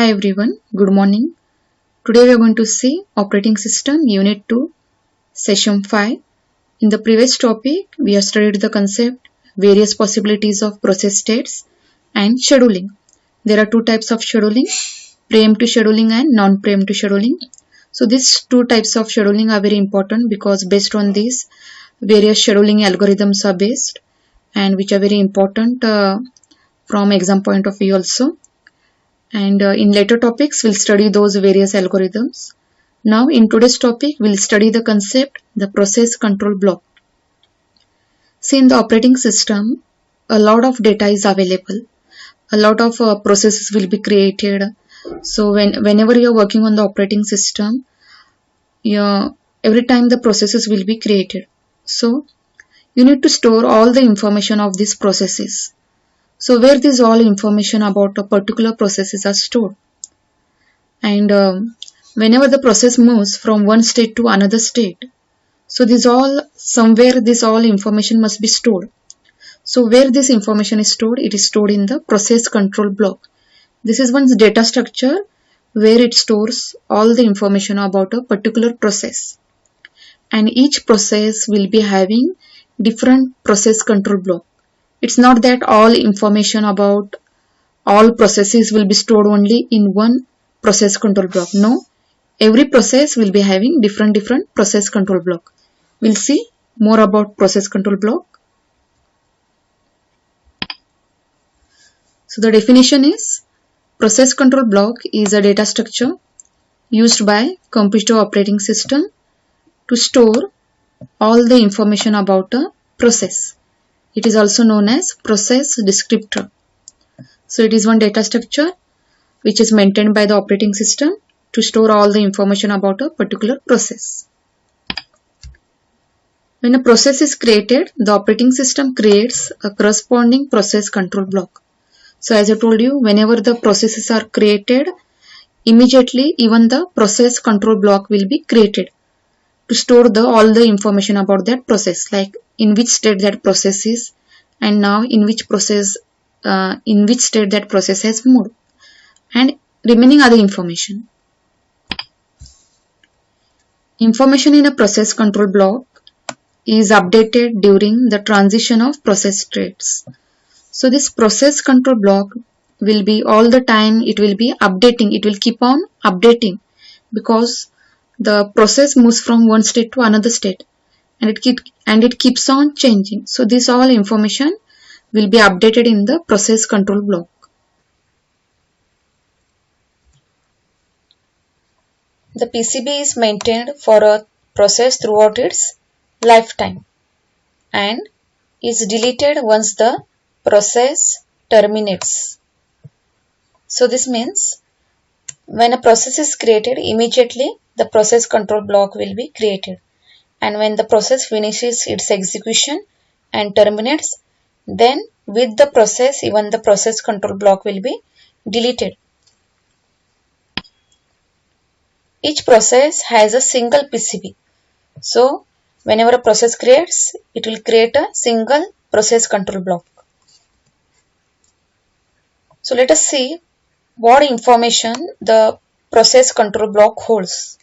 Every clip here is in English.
Hi everyone, good morning. Today we are going to see Operating System Unit 2, Session 5. In the previous topic, we have studied the concept, various possibilities of process states and scheduling. There are two types of scheduling, preemptive scheduling and non-preemptive scheduling. So these two types of scheduling are very important because based on these, various scheduling algorithms are based and which are very important from exam point of view also. And in later topics we'll study those various algorithms. Now in today's topic we'll study the concept, the process control block. See, in the operating system a lot of data is available, a lot of processes will be created. So whenever you're working on the operating system, every time the processes will be created, so you need to store all the information of these processes. So where this all information about a particular processes are stored, and whenever the process moves from one state to another state, so this all information must be stored. So where this information is stored, it is stored in the process control block. This is one's data structure where it stores all the information about a particular process, and each process will be having different process control block. It's not that all information about all processes will be stored only in one process control block. No, every process will be having different process control block. We'll see more about process control block. So the definition is, process control block is a data structure used by computer operating system to store all the information about a process. It is also known as process descriptor. So it is one data structure which is maintained by the operating system to store all the information about a particular process. When a process is created, the operating system creates a corresponding process control block. So as I told you, whenever the processes are created, immediately even the process control block will be created to store all the information about that process, like in which state that process is, and now in which state that process has moved, and remaining other information. Information in a process control block is updated during the transition of process states. So this process control block will be all the time, it will be updating, it will keep on updating because the process moves from one state to another state, and it keeps on changing. So this all information will be updated in the process control block. The PCB is maintained for a process throughout its lifetime and is deleted once the process terminates. So this means when a process is created, immediately the process control block will be created, and when the process finishes its execution and terminates, then with the process even the process control block will be deleted. Each process has a single PCB. So whenever a process creates, it will create a single process control block. So let us see what information the process control block holds.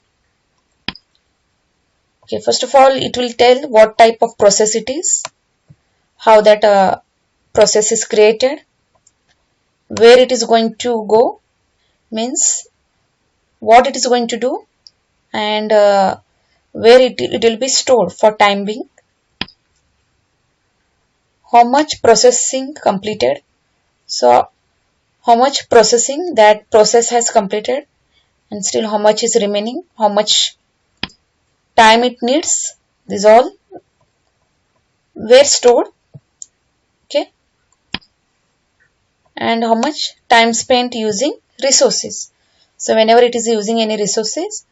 Okay, first of all, it will tell what type of process it is, how that process is created, where it is going to go, means what it is going to do, and where it will be stored for time being, how much processing completed, so how much processing that process has completed, and still how much is remaining, how much time it needs, these all were stored, okay, and how much time spent using resources. So whenever it is using any resources,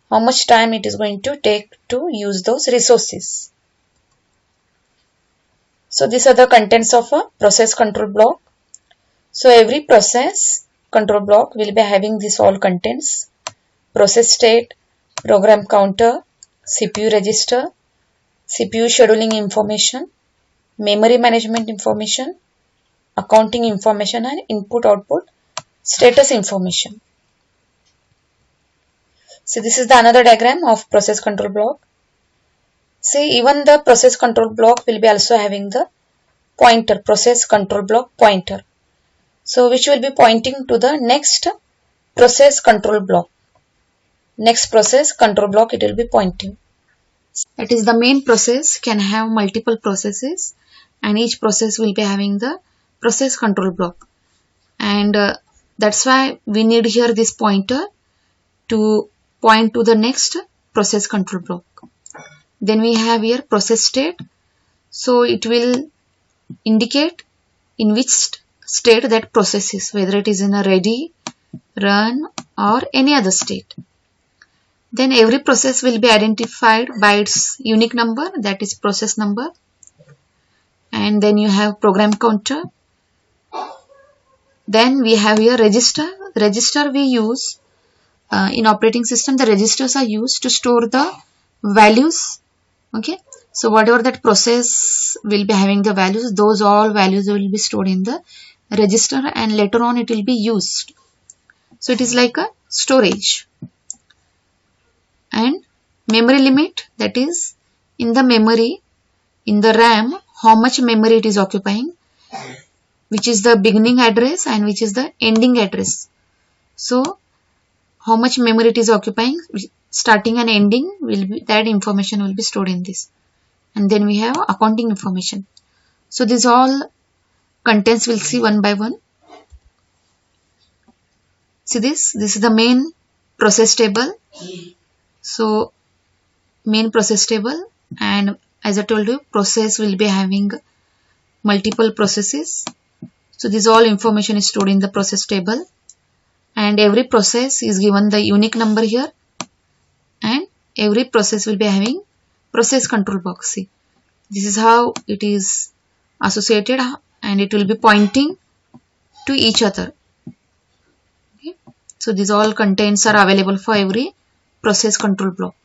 how much time it is going to take to use those resources. So these are the contents of a process control block. So every process control block will be having these all contents: process state, program counter, CPU register, CPU scheduling information, memory management information, accounting information, and input output status information. So this is the another diagram of process control block. See, even the process control block will be also having the pointer, process control block pointer. So which will be pointing to the next process control block. Next process control block it will be pointing. That is, the main process can have multiple processes and each process will be having the process control block. And that's why we need here this pointer to point to the next process control block. Then we have here process state. So it will indicate in which state that process is, whether it is in a ready, run or any other state. Then every process will be identified by its unique number, that is process number. And then you have program counter. Then we have here register. Register we use in operating system. The registers are used to store the values. Okay. So whatever that process will be having the values, those all values will be stored in the register and later on it will be used. So it is like a storage. And memory limit, that is in the memory, in the RAM, how much memory it is occupying, which is the beginning address and which is the ending address. So how much memory it is occupying, starting and ending, will be that information will be stored in this. And then we have accounting information. So these all contents we'll see one by one. See this is the main process table. So main process table, and as I told you, process will be having multiple processes. So this all information is stored in the process table, and every process is given the unique number here, and every process will be having process control box. See, this is how it is associated and it will be pointing to each other. Okay. So these all contents are available for every process control block.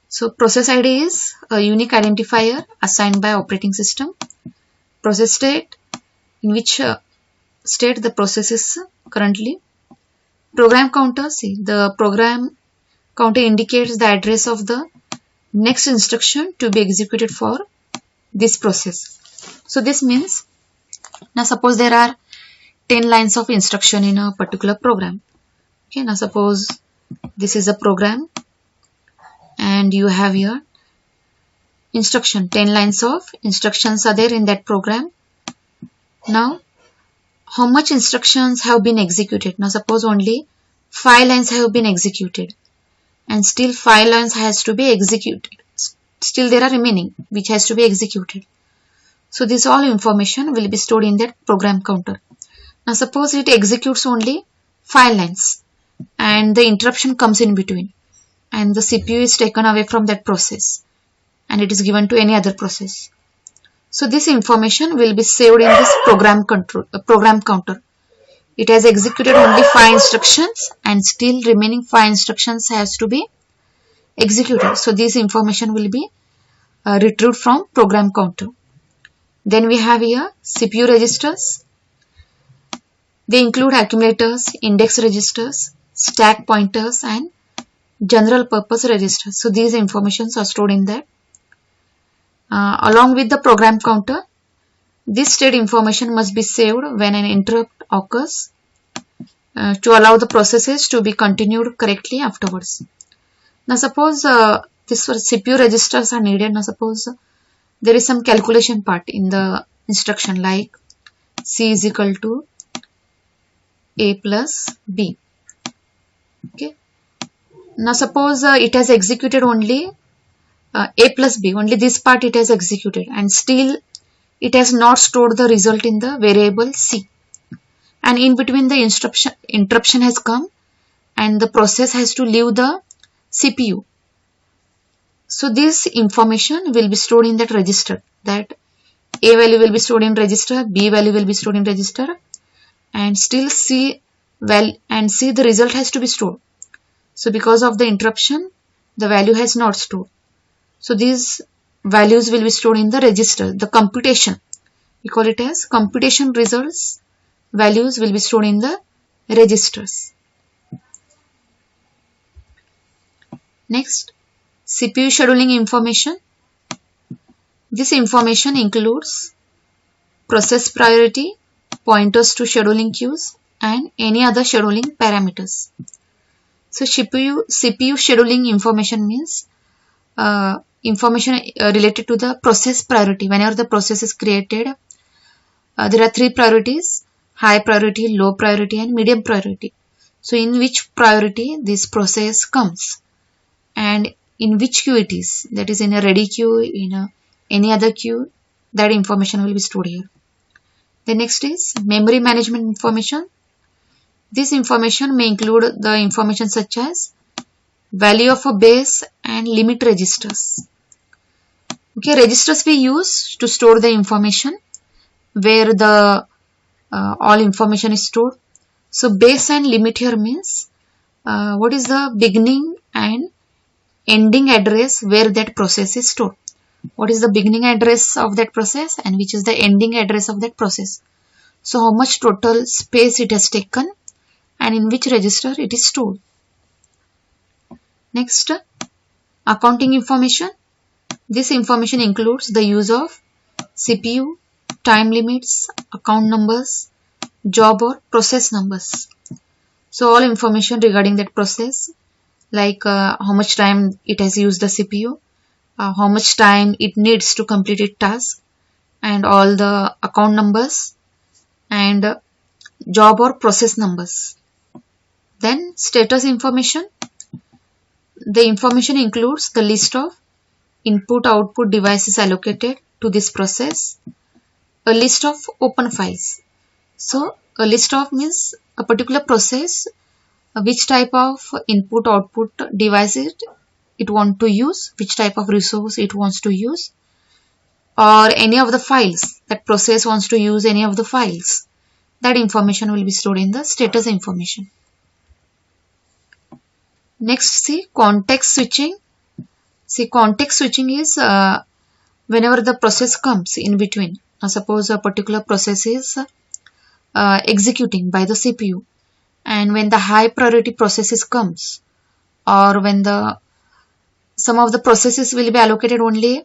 So process ID is a unique identifier assigned by operating system. Process state, in which state the process is currently. Program counter, see, the program counter indicates the address of the next instruction to be executed for this process. So this means, now suppose there are 10 lines of instruction in a particular program. Okay, now suppose this is a program and you have here instruction, 10 lines of instructions are there in that program. Now how much instructions have been executed? Now suppose only 5 lines have been executed and still 5 lines has to be executed. Still there are remaining which has to be executed. So this all information will be stored in that program counter. Now suppose it executes only 5 lines and the interruption comes in between and the CPU is taken away from that process and it is given to any other process. So this information will be saved in this program counter. It has executed only 5 instructions and still remaining 5 instructions has to be executed. So this information will be retrieved from program counter. Then we have here CPU registers. They include accumulators, index registers, stack pointers and general purpose registers. So these informations are stored in that. Along with the program counter, this state information must be saved when an interrupt occurs to allow the processes to be continued correctly afterwards. Now suppose this CPU registers are needed. Now suppose there is some calculation part in the instruction like C is equal to A plus B. Okay. Now suppose it has executed only A plus B, only this part it has executed and still it has not stored the result in the variable C. And in between the interruption has come and the process has to leave the CPU. So this information will be stored in that register, that A value will be stored in register, B value will be stored in register and still C the result has to be stored. So because of the interruption, the value has not stored. So these values will be stored in the register. The computation, we call it as computation results, values will be stored in the registers. Next, CPU scheduling information. This information includes process priority, pointers to scheduling queues, and any other scheduling parameters. So CPU scheduling information means information related to the process priority. Whenever the process is created, there are three priorities: high priority, low priority, and medium priority. So in which priority this process comes and in which queue it is, that is in a ready queue, in any other queue, that information will be stored here. The next is memory management information. This information may include the information such as value of a base and limit registers. Okay, registers we use to store the information where the all information is stored. So base and limit here means what is the beginning and ending address where that process is stored. What is the beginning address of that process and which is the ending address of that process. So how much total space it has taken and in which register it is stored. Next, accounting information. This information includes the use of CPU, time limits, account numbers, job or process numbers. So all information regarding that process, like how much time it has used the CPU, how much time it needs to complete its task, and all the account numbers and job or process numbers. Then status information. The information includes the list of input-output devices allocated to this process, a list of open files. So a list of means a particular process, which type of input-output devices it wants to use, which type of resource it wants to use, or any of the files, that process wants to use any of the files. That information will be stored in the status information. Next, see context switching. See, context switching is whenever the process comes in between. Suppose a particular process is executing by the CPU, and when the high priority processes comes, or when some of the processes will be allocated only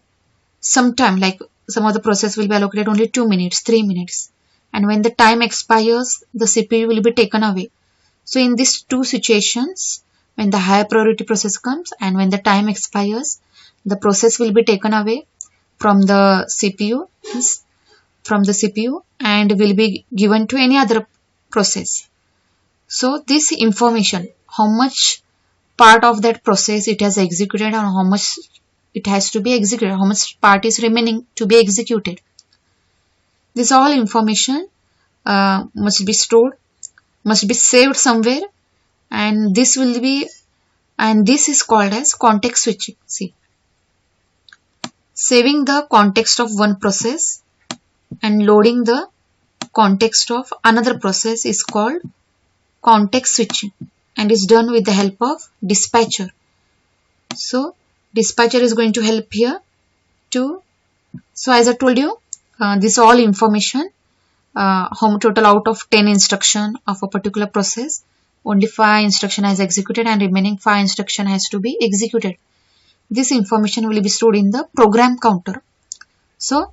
some time, like some of the process will be allocated only 2 minutes, 3 minutes, and when the time expires, the CPU will be taken away. So in these two situations, when the high priority process comes and when the time expires, the process will be taken away from the CPU, and will be given to any other process. So this information, how much part of that process it has executed and how much it has to be executed, how much part is remaining to be executed. This all information must be stored, must be saved somewhere, and this is called as context switching. See, saving the context of one process and loading the context of another process is called context switching, and is done with the help of dispatcher. So dispatcher is going to help here too. So as I told you, this all information, total out of 10 instruction of a particular process, only 5 instruction has executed and remaining 5 instruction has to be executed. This information will be stored in the program counter. So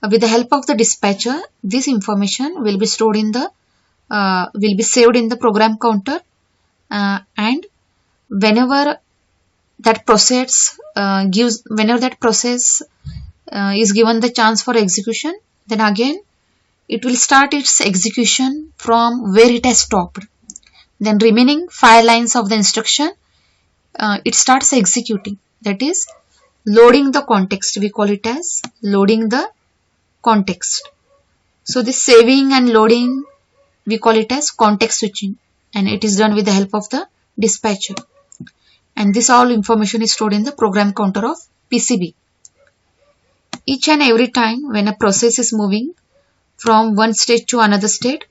with the help of the dispatcher, this information will be stored in the will be saved in the program counter, and whenever that process is given the chance for execution, then again it will start its execution from where it has stopped. Then remaining 5 lines of the instruction, it starts executing, that is loading the context. We call it as loading the context. So this saving and loading, we call it as context switching, and it is done with the help of the dispatcher. And this all information is stored in the program counter of PCB. Each and every time when a process is moving from one state to another state,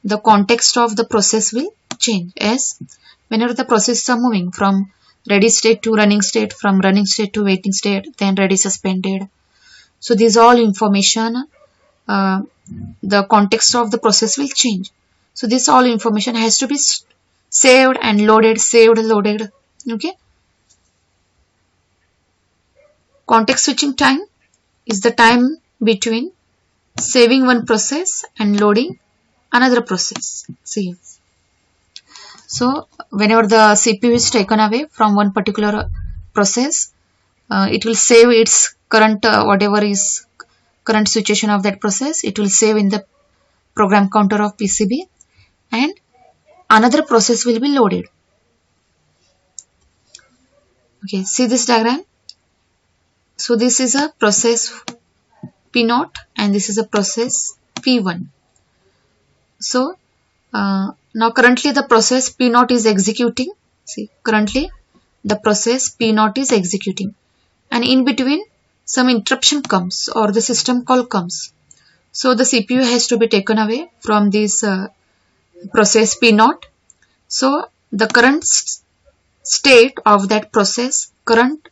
the context of the process will change. As whenever the processes are moving from ready state to running state, from running state to waiting state, then ready suspended. So these all information, the context of the process will change. So this all information has to be saved and loaded, saved, loaded. Okay. Context switching time is the time between saving one process and loading another process. See, so whenever the CPU is taken away from one particular process, it will save its current whatever is current situation of that process. It will save in the program counter of PCB, and another process will be loaded. Okay, see this diagram. So this is a process P0 and this is a process P1. So now currently the process P0 is executing. See, currently the process P0 is executing, and in between some interruption comes or the system call comes. So the CPU has to be taken away from this process P0. So the current state of that process, current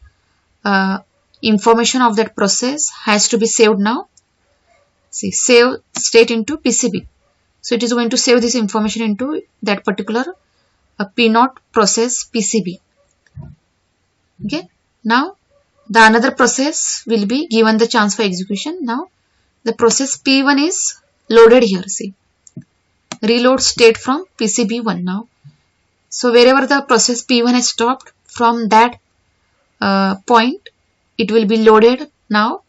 information of that process has to be saved now. See, save state into PCB. So it is going to save this information into that particular P0 process PCB. Okay. Now the another process will be given the chance for execution. Now the process P1 is loaded here. See, reload state from PCB1 now. So wherever the process P1 has stopped, from that point it will be loaded now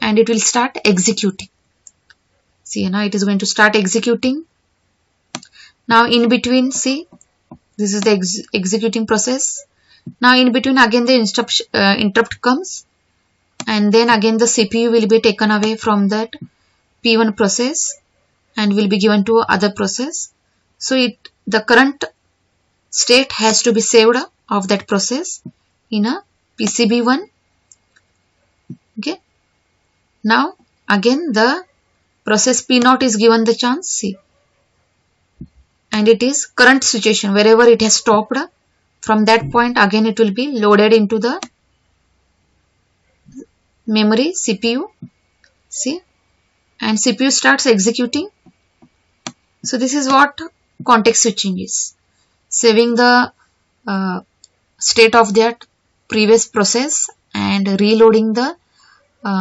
and it will start executing. See, now it is going to start executing. Now in between, see, this is the executing process. Now in between again the interrupt comes, and then again the CPU will be taken away from that P1 process and will be given to other process. So the current state has to be saved of that process in a PCB1. Okay. Now again the process P0 is given the chance, see, and it is current situation wherever it has stopped. From that point again it will be loaded into the memory CPU. See, and CPU starts executing. So this is what context switching is, saving the state of that previous process and reloading the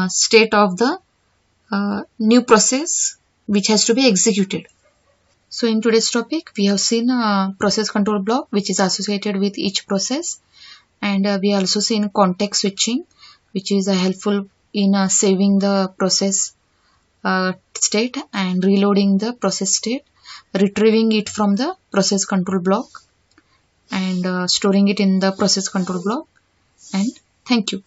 state of the new process which has to be executed. So in today's topic we have seen a process control block which is associated with each process, and we also seen context switching, which is helpful in saving the process state and reloading the process state, retrieving it from the process control block and storing it in the process control block. And thank you.